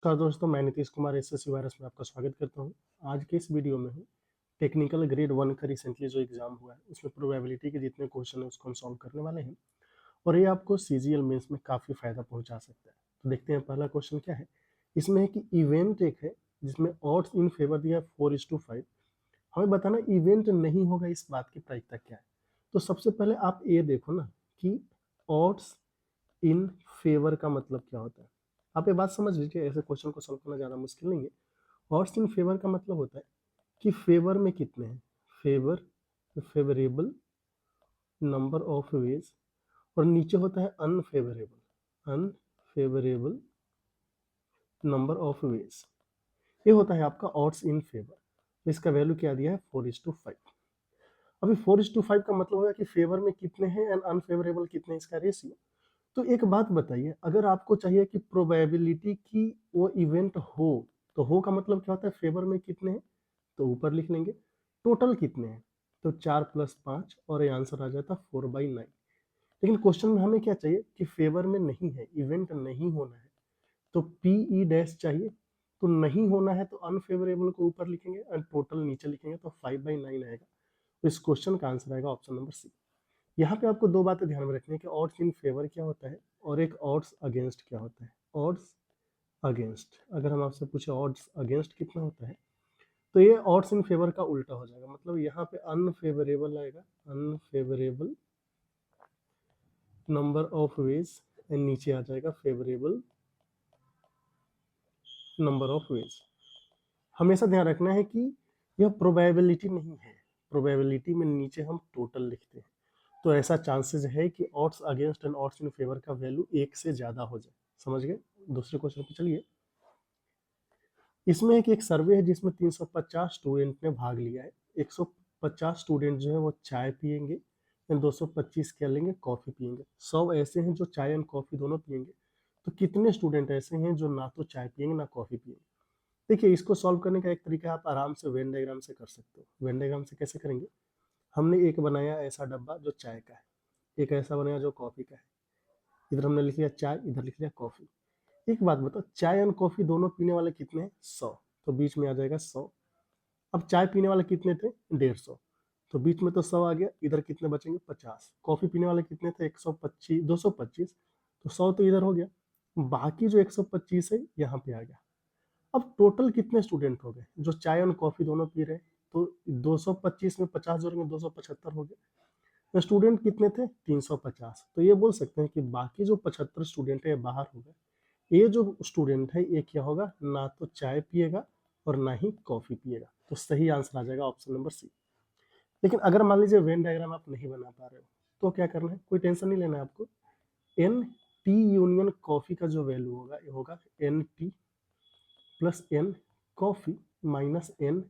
नमस्कार दोस्तों, मैं नीतीश कुमार एसएससी वायरस में आपका स्वागत करता हूं। आज के इस वीडियो में हम टेक्निकल ग्रेड 1 का रिसेंटली जो एग्जाम हुआ है उसमें प्रोबेबिलिटी के जितने क्वेश्चन है उसको हम सॉल्व करने वाले हैं और ये आपको सीजीएल मेंस में काफ़ी फायदा पहुंचा सकता है। तो देखते हैं पहला क्वेश्चन क्या है। इसमें है कि इवेंट एक है जिसमें ऑड्स इन फेवर दिया है 4:5। हमें बताना इवेंट नहीं होगा इस बात की प्रायिकता क्या है। तो सबसे पहले आप ये देखो ना कि ऑड्स इन फेवर का मतलब क्या होता है। आप ये बात समझ लीजिए, ऐसे क्वेश्चन को सॉल्व करना ज़्यादा मुश्किल नहीं है। ऑड्स इन फेवर का मतलब होता है कि फेवर में कितने हैं, favour favourable number of ways, और नीचे होता है unfavourable unfavourable number of ways. ये होता है आपका ऑड्स इन फेवर। तो इसका वैल्यू क्या दिया है 4:5। अभी 4:5 का मतलब होगा कि फेवर में कितने हैं एंड अनफेवरेबल कितने हैं, इसका रेशियो। तो एक बात बताइए, अगर आपको चाहिए कि प्रोबेबिलिटी की वो इवेंट हो, तो हो का मतलब क्या होता है, फेवर में कितने हैं तो ऊपर लिख लेंगे, टोटल कितने हैं तो 4 + 5, और ये आंसर आ जाता 4/9। लेकिन क्वेश्चन में हमें क्या चाहिए कि फेवर में नहीं है, इवेंट नहीं होना है, तो पी ई डैश चाहिए। तो नहीं होना है तो अनफेवरेबल को ऊपर लिखेंगे और टोटल नीचे लिखेंगे, तो 5/9 आएगा। तो इस क्वेश्चन का आंसर आएगा ऑप्शन नंबर सी। यहाँ पे आपको दो बातें ध्यान में रखनी है कि ऑड्स इन फेवर क्या होता है और एक ऑड्स अगेंस्ट क्या होता है। ऑड्स अगेंस्ट, अगर हम आपसे पूछे ऑड्स अगेंस्ट कितना होता है, तो ये ऑड्स इन फेवर का उल्टा हो जाएगा। मतलब यहाँ पे अनफेवरेबल आएगा, unfavourable number of ways, and नीचे आ जाएगा फेवरेबल नंबर ऑफ वेज। हमेशा ध्यान रखना है कि यह प्रोबेबिलिटी नहीं है। प्रोबेबिलिटी में नीचे हम टोटल लिखते हैं, तो ऐसा चांसेस है कि odds against and odds in favour का वैल्यू 1 से ज़्यादा हो जाए। समझ गए। दूसरे क्वेश्चन पे चलिए। इसमें एक सर्वे है जिसमें 350 स्टूडेंट ने भाग लिया है। 150 स्टूडेंट जो है वो चाय पियेंगे एंड 225 क्या लेंगे, कॉफ़ी पियेंगे। 100 ऐसे हैं जो चाय एंड कॉफ़ी दोनों पियेंगे। तो कितने स्टूडेंट ऐसे हैं जो ना तो चाय पियेंगे ना कॉफ़ी पियेंगे। देखिए, इसको सॉल्व करने का एक तरीका आप आराम से वेन डायग्राम से कर सकते हो। वेन डायग्राम से कैसे करेंगे, हमने एक बनाया ऐसा डब्बा जो चाय का है, एक ऐसा बनाया जो कॉफ़ी का है। इधर हमने लिख लिया चाय, इधर लिख लिया कॉफ़ी। एक बात बताओ, चाय एंड कॉफ़ी दोनों पीने वाले कितने हैं, 100। तो बीच में आ जाएगा 100। अब चाय पीने वाले कितने थे, 150। तो बीच में तो 100 आ गया, इधर कितने बचेंगे, 50। कॉफ़ी पीने वाले कितने थे, 125, 225। तो 100 तो इधर हो गया, बाकी जो 125 है यहाँ पे आ गया। अब टोटल कितने स्टूडेंट हो गए जो चाय और कॉफ़ी दोनों पी रहे हैं, तो 225 में 50 जोड़ेंगे 275 हो गए। तो स्टूडेंट कितने थे, 350। तो ये बोल सकते हैं कि बाकी जो 75 स्टूडेंट है बाहर हो गए। ये जो स्टूडेंट है ये क्या होगा, ना तो चाय पिएगा और ना ही कॉफ़ी पिएगा। तो सही आंसर आ जाएगा ऑप्शन नंबर सी। लेकिन अगर मान लीजिए वेन डायग्राम आप नहीं बना पा रहे हो, तो क्या करना है, कोई टेंशन नहीं लेना है आपको। एन टी यूनियन कॉफ़ी का जो वैल्यू होगा ये होगा n T plus n coffee minus n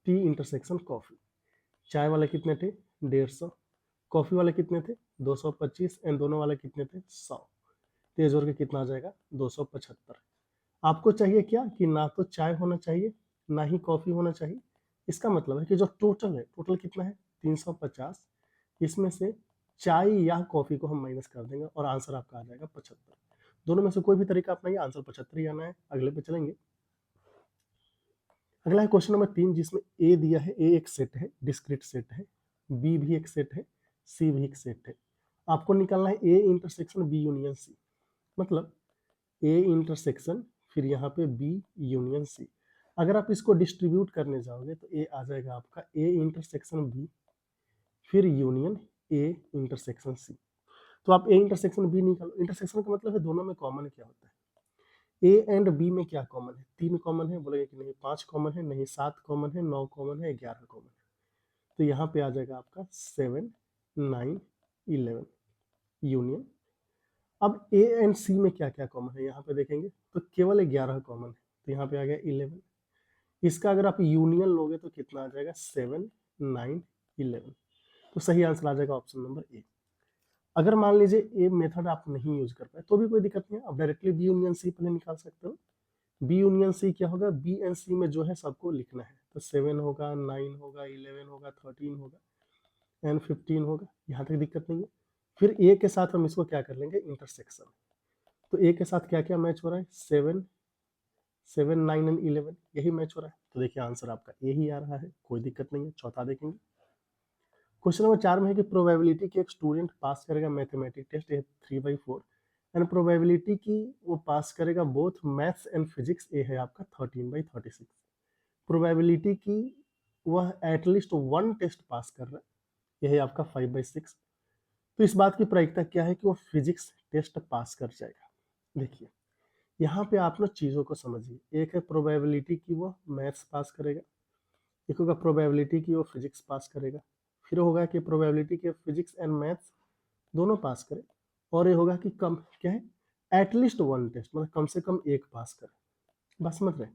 T intersection coffee. चाय वाले कितने थे, 150। कॉफ़ी वाले कितने थे, 225, एंड दोनों वाले कितने थे, 100। तो ये जोड़ के कितना आ जाएगा, 275। आपको चाहिए क्या कि ना तो चाय होना चाहिए ना ही कॉफ़ी होना चाहिए। इसका मतलब है कि जो टोटल है, टोटल कितना है 350, इसमें से चाय या कॉफ़ी को हम माइनस कर देंगे और आंसर आपका आ जाएगा 75। दोनों में से कोई भी तरीका अपनाइए, आंसर 75 ही आना है। अगले पे चलेंगे। अगला है क्वेश्चन नंबर 3, जिसमें ए दिया है, ए एक सेट है, डिस्क्रीट सेट है, बी भी एक सेट है, सी भी एक सेट है। आपको निकालना है A intersection B union C. मतलब ए इंटरसेक्शन फिर यहाँ पे बी यूनियन सी। अगर आप इसको डिस्ट्रीब्यूट करने जाओगे तो ए आ जाएगा आपका ए इंटरसेक्शन बी फिर यूनियन ए इंटरसेक्शन सी। तो आप ए इंटरसेक्शन बी निकालो। इंटरसेक्शन का मतलब है दोनों में कॉमन क्या होता है। ए एंड बी में क्या कॉमन है, 3 कॉमन है, बोलेंगे कि नहीं 5 कॉमन है, नहीं 7 कॉमन है, 9 कॉमन है, 11 कॉमन है। तो यहाँ पे आ जाएगा आपका 7, 9, 11 यूनियन। अब ए एंड सी में क्या क्या कॉमन है, यहाँ पे देखेंगे तो केवल 11 कॉमन है, तो यहाँ पे आ गया 11। इसका अगर आप यूनियन लोगे तो कितना आ जाएगा, 7, 9, 11। तो सही आंसर आ जाएगा ऑप्शन नंबर ए। अगर मान लीजिए ये मेथड आप नहीं यूज कर पाए तो भी कोई दिक्कत नहीं है, आप डायरेक्टली बी यूनियन सी पहले निकाल सकते हो। बी यूनियन सी क्या होगा, बी एंड सी में जो है सबको लिखना है। तो 7 होगा, 9 होगा, 11 होगा, 13 होगा एंड 15 होगा, यहाँ तक दिक्कत नहीं है। फिर ए के साथ हम इसको क्या कर लेंगे, इंटरसेक्शन। तो ए के साथ क्या क्या मैच हो रहा है, 7, 7, 9 एंड 11 यही मैच हो रहा है। तो देखिए आंसर आपका ए ही आ रहा है, कोई दिक्कत नहीं है। चौथा देखेंगे, क्वेश्चन नंबर 4 में है कि प्रोबेबिलिटी कि एक स्टूडेंट पास करेगा mathematic test a 3/4 and probability कि वो पास करेगा both maths and physics a है आपका 13/36। प्रोबेबिलिटी कि वह एटलीस्ट वन टेस्ट पास कर रहा है यह है आपका 5/6। तो इस बात की प्रायिकता क्या है कि वो फिजिक्स टेस्ट पास कर जाएगा। देखिए यहाँ पे आप लोग चीज़ों को समझिए, एक है प्रोबेबिलिटी कि वो मैथ्स पास करेगा, एक होगा प्रोबेबिलिटी कि वो फिजिक्स पास करेगा, फिर होगा कि प्रोबेबिलिटी कि फिजिक्स एंड मैथ्स दोनों पास करे, और ये होगा कि कम क्या है, एटलीस्ट वन टेस्ट मतलब कम से कम एक पास करे। बस समझ रहे।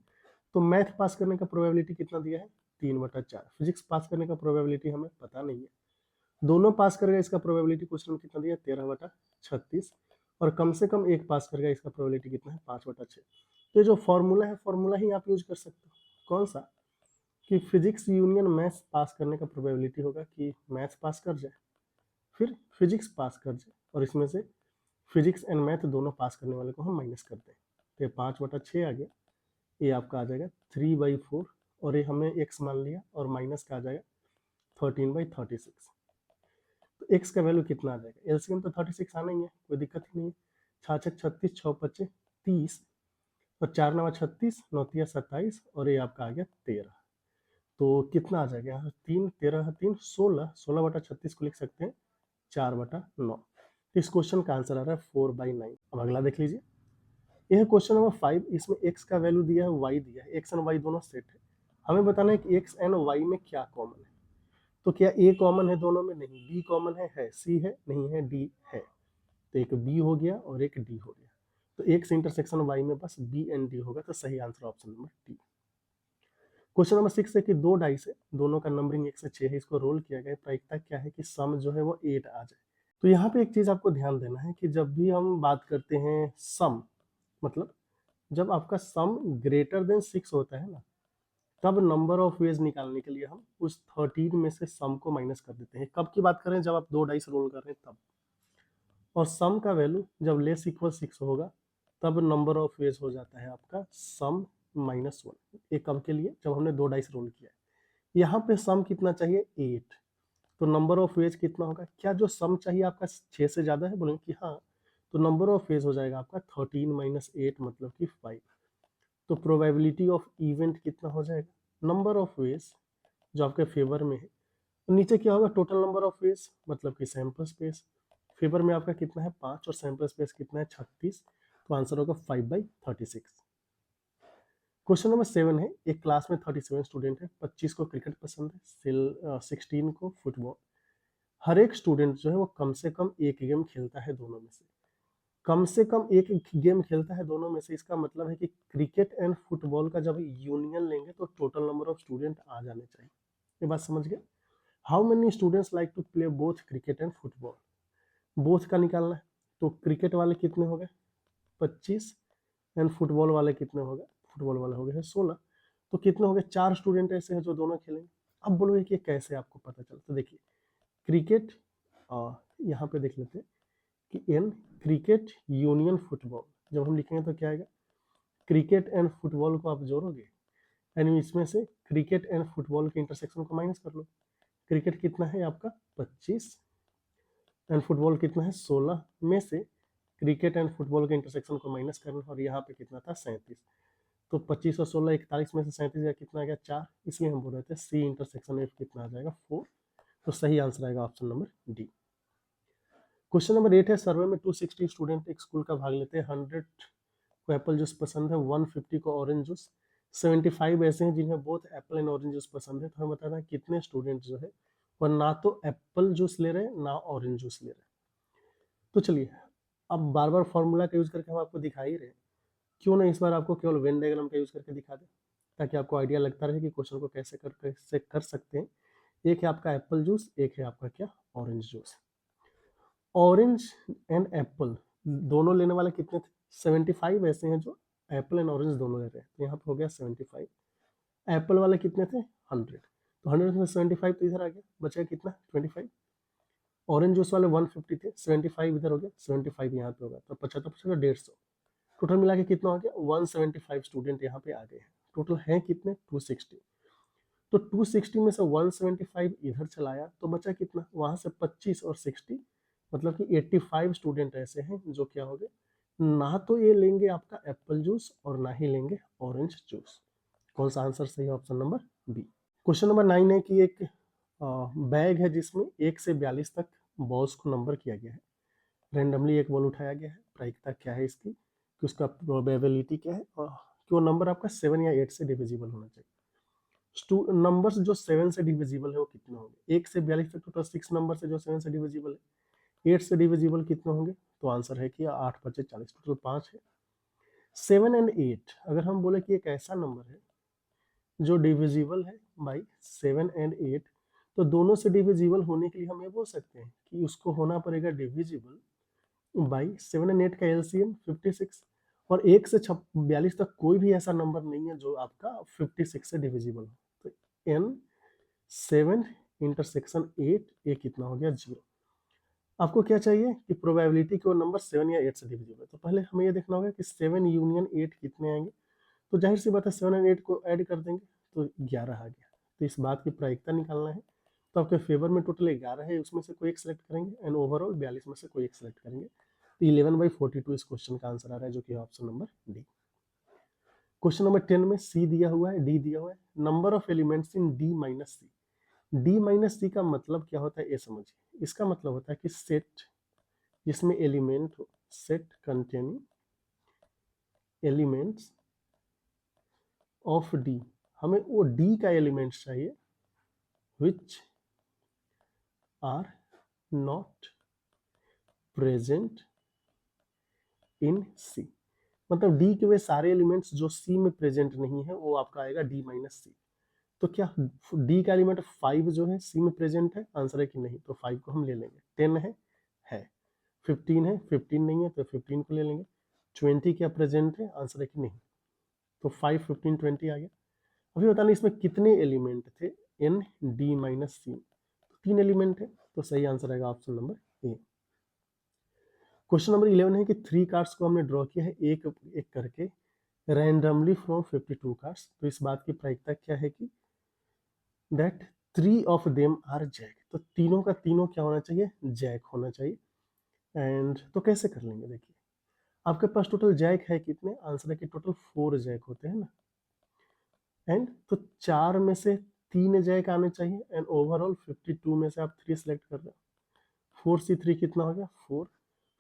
तो मैथ पास करने का प्रोबेबिलिटी कितना दिया है, 3/4। फिजिक्स पास करने का प्रोबेबिलिटी हमें पता नहीं है, दोनों पास करेगा इसका प्रोबेबिलिटी क्वेश्चन में कितना दिया, 13/36, और कम से कम एक पास करेगा इसका प्रोबेबिलिटी कितना है, 5/6। तो ये जो फॉर्मूला है फॉर्मूला ही आप यूज कर सकते हो, कौन सा, कि फिजिक्स यूनियन मैथ्स पास करने का प्रोबेबिलिटी होगा कि मैथ्स पास कर जाए फिर फिजिक्स पास कर जाए, और इसमें से फिजिक्स एंड मैथ दोनों पास करने वाले को हम माइनस करते हैं। तो ये 5/6 आ गया, ये आपका आ जाएगा 3/4, और ये हमने एक्स मान लिया, और माइनस का आ जाएगा 13/36। तो एक्स का वैल्यू कितना आ जाएगा, एलसीएम तो 36 आना ही है, कोई दिक्कत ही नहीं है। 6 36, 6 30, और 4 9 36, 9 27, और ये आपका आ गया 13। तो कितना आ जाएगा यहाँ, 3 13 3 16, 16/36 को लिख सकते हैं 4/9। तो इस क्वेश्चन का आंसर आ रहा है 4/9। अब अगला देख लीजिए, यह है क्वेश्चन नंबर 5। इसमें x का वैल्यू दिया है, y दिया है, x एंड y दोनों सेट है। हमें बताना है कि x एंड y में क्या कॉमन है। तो क्या a कॉमन है दोनों में, नहीं। b कॉमन है, c है, नहीं है, d है। तो एक b हो गया और एक d हो गया। तो x इंटरसेक्शन y में बस b एंड d होगा, तो सही answer option number D. Question number 6 है कि दो डाइस है, दोनों का नंबरिंग 1 से 6 है, इसको रोल किया गया, प्रायिकता क्या है कि सम जो है वो 8 आ जाए। तो यहाँ पे एक चीज आपको ध्यान देना है कि जब भी हम बात करते हैं सम, मतलब जब आपका सम ग्रेटर देन 6 होता है ना, तब नंबर ऑफ वेज निकालने के लिए हम उस 13 में से सम को माइनस कर देते हैं। कब की बात करें, जब आप दो डाइस रोल कर रहे हैं तब। और सम का वैल्यू जब लेस इक्वल 6 होगा तब नंबर ऑफ वेज हो जाता है आपका सम -1। एक कब के लिए, जब हमने दो डाइस रोल किया है। यहाँ पे सम कितना चाहिए, 8। तो नंबर ऑफ वेज कितना होगा, क्या जो सम चाहिए आपका 6 से ज्यादा है, बोलेंगे कि हाँ। तो नंबर ऑफ वेज हो जाएगा आपका 13 - 8 मतलब कि 5। तो प्रोबेबिलिटी ऑफ इवेंट कितना हो जाएगा, नंबर ऑफ वेज जो आपके फेवर में है। तो नीचे क्या होगा, टोटल नंबर ऑफ वेज मतलब कि सैंपल स्पेस। फेवर में आपका कितना है, 5, और सैंपल स्पेस कितना है, 36। तो आंसर होगा 5/36। क्वेश्चन नंबर 7 है, एक क्लास में 37 स्टूडेंट है, 25 को क्रिकेट पसंद है, 16 को फुटबॉल। हर एक स्टूडेंट जो है वो कम से कम एक गेम खेलता है दोनों में से। कम से कम एक गेम खेलता है दोनों में से, इसका मतलब है कि क्रिकेट एंड फुटबॉल का जब यूनियन लेंगे तो टोटल नंबर ऑफ स्टूडेंट आ जाने चाहिए। ये बात समझ गए। How many students like to play both cricket and football, both का निकालना है। तो क्रिकेट वाले कितने हो गए, 25, एंड फुटबॉल वाले कितने हो गए, फुटबॉल वाले हो गए हैं 16। तो कितने हो गए, 4 स्टूडेंट ऐसे हैं जो दोनों खेलेंगे। अब बोलोगे कि कैसे आपको पता चला, तो देखिए क्रिकेट, यहाँ पे देख लेते हैं कि इन क्रिकेट यूनियन फुटबॉल जब हम लिखेंगे तो क्या आएगा, क्रिकेट एंड फुटबॉल को आप जोड़ोगे, यानी इसमें से क्रिकेट एंड फुटबॉल के इंटरसेक्शन को माइनस कर लो। क्रिकेट कितना है आपका 25, एंड फुटबॉल कितना है 16, में से क्रिकेट एंड फुटबॉल के इंटरसेक्शन को माइनस करना, और यहाँ पे कितना था 37। तो 25 और 16 41 में से 37 का कितना आ गया 4, इसलिए हम बोल रहे थे सी इंटरसेक्शन एफ कितना आ जाएगा 4। तो सही आंसर आएगा option number D. Question number 8 है, सर्वे में 260 स्टूडेंट एक स्कूल का भाग लेते हैं। 100 को एप्पल जूस पसंद है, 150 को ऑरेंज जूस, 75 ऐसे हैं जिन्हें both Apple and orange juice पसंद है। तो हमें बताना है कितने स्टूडेंट जो है वह ना तो एप्पल जूस ले रहे हैं ना ऑरेंज जूस ले रहे हैं। तो चलिए, अब बार बार फॉर्मूला का यूज करके हम आपको दिखा ही रहे हैं, क्यों ना इस बार आपको केवल वेन डायग्राम का यूज करके दिखा दें, ताकि आपको आइडिया लगता रहे कि क्वेश्चन को कैसे कर सकते हैं। एक है आपका एप्पल जूस, एक है आपका क्या, orange juice. Orange and Apple दोनों लेने वाले कितने थे, 75 ऐसे हैं जो एप्पल एंड ऑरेंज दोनों ले रहे हैं। तो यहाँ पे हो गया 75। एप्पल वाले कितने थे, 100। तो 100 में 75 तो इधर आ गया, बचेगा कितना 25। ऑरेंज जूस वाले 150 थे, 75 इधर हो गया, 75 यहाँ पे होगा, तो 75 75 150, टोटल मिला के कितना हो गया 175 स्टूडेंट यहाँ पे आ गए हैं। टोटल हैं कितने 260, तो 260 में से 175 इधर चलाया तो बचा कितना, वहां से 25 और 60 मतलब कि 85 स्टूडेंट ऐसे हैं जो क्या हो गए, ना तो ये लेंगे आपका एप्पल जूस और ना ही लेंगे ऑरेंज जूस। कौन सा आंसर सही है, option number B. Question number 9 है कि एक बैग है जिसमें 1 से 42 तक बॉल्स को नंबर किया गया है, रेंडमली एक बॉल उठाया गया है, प्रायिकता क्या है इसकी, कि उसका प्रोबेबिलिटी क्या है, और कि वो नंबर आपका 7 या 8 से डिविजिबल होना चाहिए। नंबर्स जो 7 से डिविजिबल है वो कितने होंगे, 1 से 42 तक टोटल 6 नंबर है जो 7 से डिविजिबल है, 8 से डिविजिबल कितने होंगे, तो आंसर है कि 8 5 40, टोटल 5 है। 7 एंड 8 अगर हम बोले कि एक ऐसा नंबर है जो डिविजिबल है बाई 7 एंड 8, तो दोनों से डिविजिबल होने के लिए हम ये बोल सकते हैं कि उसको होना पड़ेगा डिविजिबल बाई 7 एंड 8 का एलसीएम 56, और 1 से 42 तक कोई भी ऐसा नंबर नहीं है जो आपका 56 से डिविजिबल हो, तो n 7 इंटरसेक्शन 8 ये कितना हो गया 0। आपको क्या चाहिए कि प्रोबेबिलिटी कि वो नंबर 7 या 8 से डिविजिबल है, तो पहले हमें ये देखना होगा कि 7 यूनियन 8 कितने आएंगे, तो जाहिर सी बात है 7 एंड 8 को ऐड कर देंगे तो 11 आ गया, तो इस बात की प्रायिकता निकालना है, तो आपके फेवर में टोटल 11 है, उसमें से कोई एक सेलेक्ट करेंगे एंड ओवरऑल 42 में से कोई एक सेलेक्ट करेंगे, तो 11/42 इस क्वेश्चन का आंसर आ रहा है जो कि option number D. Question number 10 में सी दिया हुआ है, डी दिया हुआ है, number of elements in D minus C. D minus C का मतलब क्या होता है ये समझिए, इसका मतलब होता है कि सेट जिसमें एलिमेंट हो, set containing elements of D, हमें वो डी का एलिमेंट्स चाहिए which are not present in C, मतलब D के वे सारे एलिमेंट्स जो C में प्रेजेंट नहीं है वो आपका आएगा D माइनस सी। तो क्या D का एलिमेंट 5 जो है C में प्रेजेंट है, आंसर है कि नहीं, तो 5 को हम ले लेंगे। 10 है 15 है, 15 नहीं है तो 15 को ले लेंगे। 20 क्या प्रेजेंट है, आंसर है कि नहीं, तो 5 15 20 आ गया। अभी बताना इसमें कितने एलिमेंट थे इन D माइनस सी, 3 एलिमेंट है, तो सही आंसर आएगा option number A. Question number 11 है कि 3 कार्ड्स को हमने ड्रॉ किया है एक एक करके रैंडमली फ्रॉम 52 कार्ड्स, तो इस बात की प्रायिकता क्या है कि that 3 of them are jack, तो तीनों का तीनों क्या होना चाहिए, जैक होना चाहिए। एंड तो कैसे कर लेंगे, देखिए आपके पास टोटल जैक है कितने, आंसर है कि टोटल 4 जैक होते हैं ना, एंड तो 4 में से 3 जैक आने चाहिए, एंड ओवरऑल 52 में से आप 3 सेलेक्ट कर रहे हो, 4C3 कितना हो गया 4,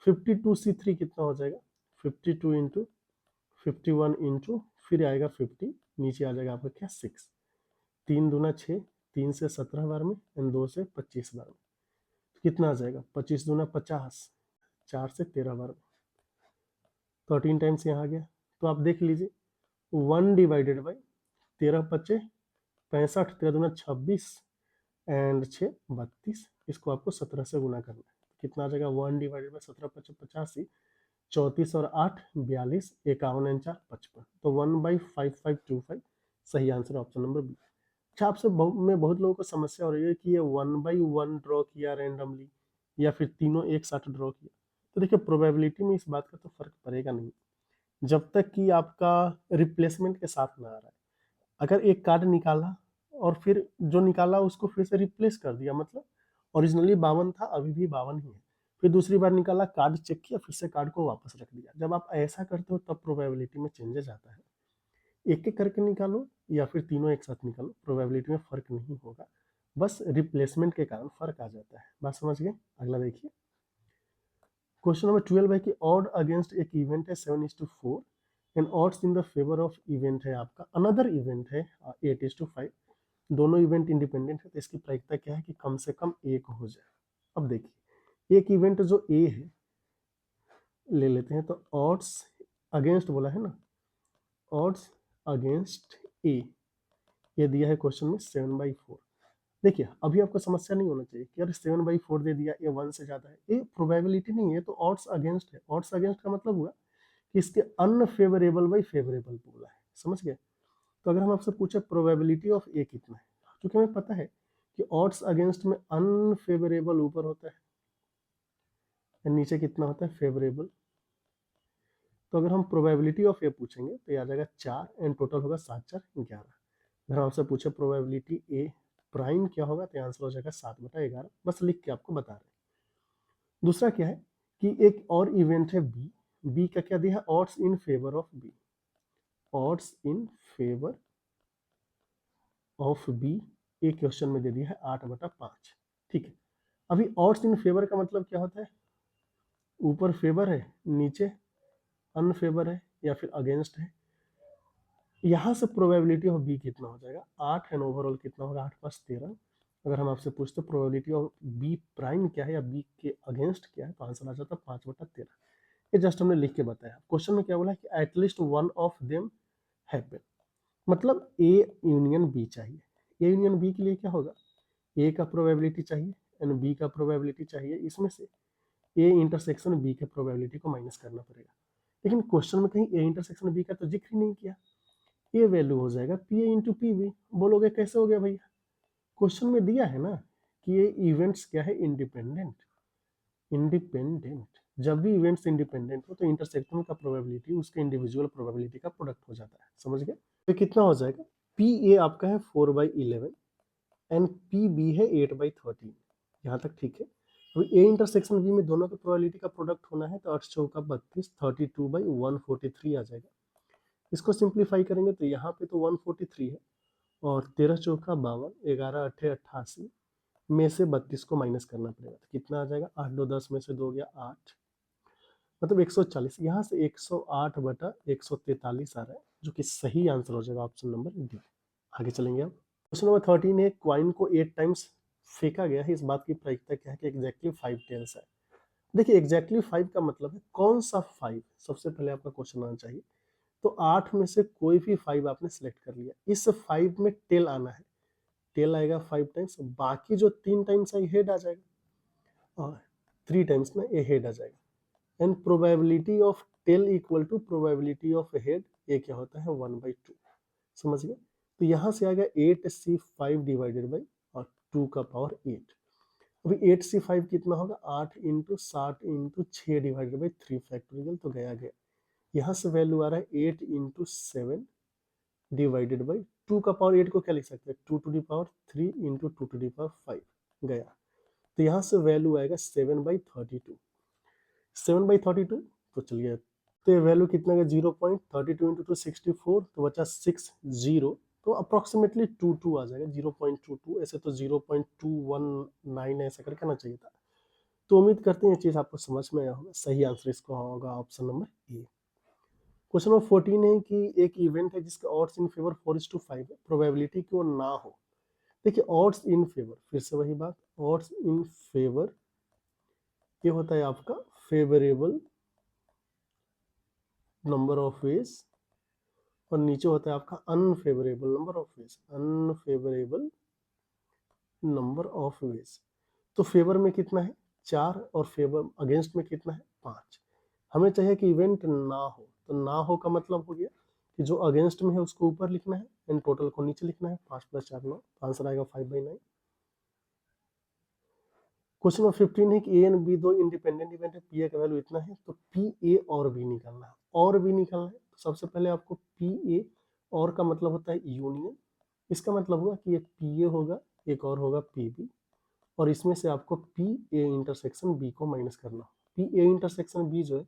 52C3 कितना हो जाएगा 52 इंटू 51 इंटू फिर आएगा 50, नीचे आ जाएगा आपका क्या 6, 3 दूना 6, 3 से 17 बार में एंड 2 से 25 बार में, तो कितना आ जाएगा 25 दूना 50, 4 से 13 बार में, 13 टाइम्स यहाँ आ गया। तो आप देख लीजिए 1 डिवाइडेड बाई 13 पच्चे 65, 13 दूना 26 एंड 6 32, इसको आपको 17 से गुना करना है, कितना आ जाएगा 1 डिवाइडेड बाई 17 पच्चे 85, 34 और 8 42, 51 एंड 4 55, तो 1/5525 सही आंसर ऑप्शन नंबर बी। अच्छा आपसे में बहुत लोगों को समस्या हो रही है कि ये 1/1 ड्रॉ किया रैंडमली या फिर तीनों एक साथ ड्रॉ किया, तो देखिए प्रोबेबिलिटी में इस बात का तो फर्क पड़ेगा नहीं जब तक कि आपका रिप्लेसमेंट के साथ ना आ रहा है। अगर एक कार्ड निकाला और फिर जो निकाला उसको फिर से रिप्लेस कर दिया, मतलब ओरिजिनली 52 था अभी भी 52 ही है, फिर दूसरी बार निकाला कार्ड चेक किया फिर से कार्ड को वापस रख दिया, जब आप ऐसा करते हो तब प्रोबेबिलिटी में चेंजेस आता है। एक एक करके निकालो या फिर तीनों एक साथ निकालो, प्रोबेबिलिटी में फर्क नहीं होगा, बस रिप्लेसमेंट के कारण फर्क आ जाता है। बात समझ गए, अगला देखिए क्वेश्चन नंबर 12 है कि ऑड अगेंस्ट एक इवेंट है 7:4 and odds in the favour of event है आपका अनदर इवेंट है 8:5, दोनों इवेंट इंडिपेंडेंट है, तो इसकी प्रायिकता क्या है कि कम से कम एक हो जाए। अब देखिए एक इवेंट जो ए है ले लेते हैं, तो ऑड्स अगेंस्ट बोला है ना, ऑड्स अगेंस्ट ए ये दिया है क्वेश्चन में 7/4। देखिए अभी आपको समस्या नहीं होना चाहिए कि यार 7/4 दे दिया, ये 1 से ज्यादा है, ये प्रोबेबिलिटी नहीं है, तो ऑड्स अगेंस्ट है। ऑड्स अगेंस्ट का मतलब हुआ कि इसके अनफेवरेबल बाई फेवरेबल बोला है, समझ गए। तो अगर हम आपसे पूछे प्रोबेबिलिटी ऑफ ए कितना है, क्योंकि हमें पता है कि ऑड्स अगेंस्ट में अनफेवरेबल ऊपर होता है एंड नीचे कितना होता है फेवरेबल। तो अगर हम प्रोबेबिलिटी ऑफ ए पूछेंगे तो ये आ जाएगा 4 एंड टोटल होगा 7 4 11। अगर हमसे पूछे प्रोबेबिलिटी ए प्राइम क्या होगा तो आंसर हो जाएगा 7/11। बस लिख के आपको बता रहे हैं। दूसरा क्या है कि एक और इवेंट है बी। बी का क्या दिया है, odds in favour of B. Odds in favour of B एक क्वेश्चन में दे दिया है 8/5। ठीक है, अभी ऑड्स इन फेवर का मतलब क्या होता है, ऊपर फेवर है नीचे अनफेवर है या फिर अगेंस्ट है। यहाँ से प्रोबेबिलिटी ऑफ बी कितना हो जाएगा 8 एंड ओवरऑल कितना होगा 8 + 13। अगर हम आपसे पूछते प्रोबेबिलिटी ऑफ बी प्राइम क्या है या बी के अगेंस्ट क्या है तो आंसर आ जाता 5/13। ये जस्ट हमने लिख के बताया। क्वेश्चन में क्या बोला है कि at least one of them happen, मतलब ए यूनियन बी चाहिए। ए यूनियन बी के लिए क्या होगा, ए का प्रोबेबिलिटी चाहिए एंड बी का प्रोबेबिलिटी चाहिए, इसमें से ए इंटरसेक्शन बी के प्रोबेबिलिटी को माइनस करना पड़ेगा। लेकिन क्वेश्चन में कहीं ए इंटरसेक्शन बी का तो जिक्र ही नहीं किया। ये वैल्यू हो जाएगा P A into P B. बोलोगे कैसे हो गया भैया, क्वेश्चन में दिया है ना कि ये इवेंट्स क्या है इंडिपेंडेंट। इंडिपेंडेंट जब भी इवेंट्स इंडिपेंडेंट हो तो इंटरसेक्शन का प्रोबेबिलिटी उसके इंडिविजुअल प्रोबेबिलिटी का प्रोडक्ट हो जाता है। समझ गए, तो कितना हो जाएगा, पी ए आपका है 4/11 एंड पी बी है 8/13। यहाँ तक ठीक है। अभी ए इंटरसेक्शन बी में दोनों के प्रोबेबिलिटी का प्रोडक्ट होना है तो 8 चौका 32 32/143 आ जाएगा। इसको सिंप्लीफाई करेंगे तो यहाँ पे तो 143 है और 13 चौका 52, 11 अट्ठे 88 में से 32 को माइनस करना पड़ेगा तो कितना आ जाएगा 8 2 10 में से 2 गया 8, मतलब 140। यहाँ से 108/143 आ रहा है जो कि सही आंसर हो जाएगा ऑप्शन नंबर डी। आगे चलेंगे अब क्वेश्चन नंबर 13 है क्वाइन को 8 टाइम्स फेंका गया है, इस बात की प्रायिकता क्या है कि एग्जैक्टली 5 टेल्स है। देखिए एग्जैक्टली 5 का मतलब है कौन सा 5, सबसे पहले आपका क्वेश्चन आना चाहिए। तो 8 में से कोई भी 5 आपने सेलेक्ट कर लिया, इस 5 में टेल आना है, टेल आएगा 5 टाइम्स, बाकी जो 3 टाइम्स आई हेड आ जाएगा और 3 टाइम्स में ए हेड आ जाएगा and probability of tail equal to probability of head, ये क्या होता है 1/2। समझ गए, तो यहाँ से आ गया 8c5 डिवाइडेड बाई और 2 का पावर 8। अभी 8c5 कितना होगा 8 × 60 × 6 डिवाइडेड बाई 3 फैक्टोरियल, तो गया गया। यहाँ से वैल्यू आ रहा है 8 × 7 डिवाइडेड बाई 2 का पावर 8 को क्या लिख सकते हैं 2 to the power 3 × 2 to the power 5 गया। तो यहाँ से वैल्यू आएगा 7/32। 7/32 तो चलिए, तो ये वैल्यू कितना है 0.32 × 2 64, तो बचा 60, तो अप्रोक्सीमेटली 22 आ जाएगा 0.22। ऐसे तो 0.219 ऐसा करके आना चाहिए था। तो उम्मीद करते हैं ये चीज़ आपको समझ में आया होगा। सही आंसर इसको होगा option number A. Question number 14 है कि एक इवेंट है जिसका ऑड्स इन फेवर 4:5 है, प्रोबेबिलिटी कि वो ना हो। देखिए ऑड्स इन फेवर, फिर से वही बात, ऑड्स इन फेवर ये होता है आपका फेवरेबल नंबर ऑफ वेज और नीचे होता है आपका unfavourable number of ways, unfavourable number of ways. तो फेवर में कितना है 4 और फेवर अगेंस्ट में कितना है 5। हमें चाहिए कि इवेंट ना हो, तो ना हो का मतलब हो गया कि जो अगेंस्ट में है उसको ऊपर लिखना है एंड टोटल को नीचे लिखना है। 5 + 4 9, आंसर आएगा 5/9। क्वेश्चन नंबर 15 है कि ए एंड बी दो इंडिपेंडेंट इवेंट है, पी ए का वैल्यू इतना है, तो पी ए और बी निकालना है। और बी निकालना है तो सबसे पहले आपको पी ए, और का मतलब होता है यूनियन, इसका मतलब होगा कि एक पी ए होगा एक और होगा पी बी और इसमें से आपको पी ए इंटरसेक्शन बी को माइनस करना। पी ए इंटरसेक्शन बी जो है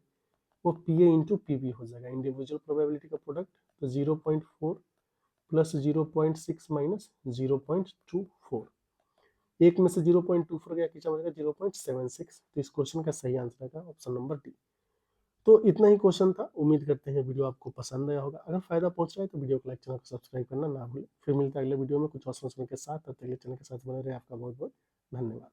वो P A into P B हो जाएगा, इंडिविजुअल प्रोबेबिलिटी का प्रोडक्ट। तो 0.4 + 0.6 माइनस 0.24, एक में से 0.24 गया, कितना बचेगा 0.76। तो इस क्वेश्चन का सही आंसर है ऑप्शन नंबर डी। तो इतना ही क्वेश्चन था। उम्मीद करते हैं वीडियो आपको पसंद आया होगा। अगर फायदा पहुंच रहा है तो वीडियो को लाइक, चैनल को सब्सक्राइब करना ना भूलें। फिर मिलता है अगले वीडियो में कुछ और सोचने के साथ, तब तक के लिए चैनल के साथ बने रहे। आपका बहुत बहुत धन्यवाद।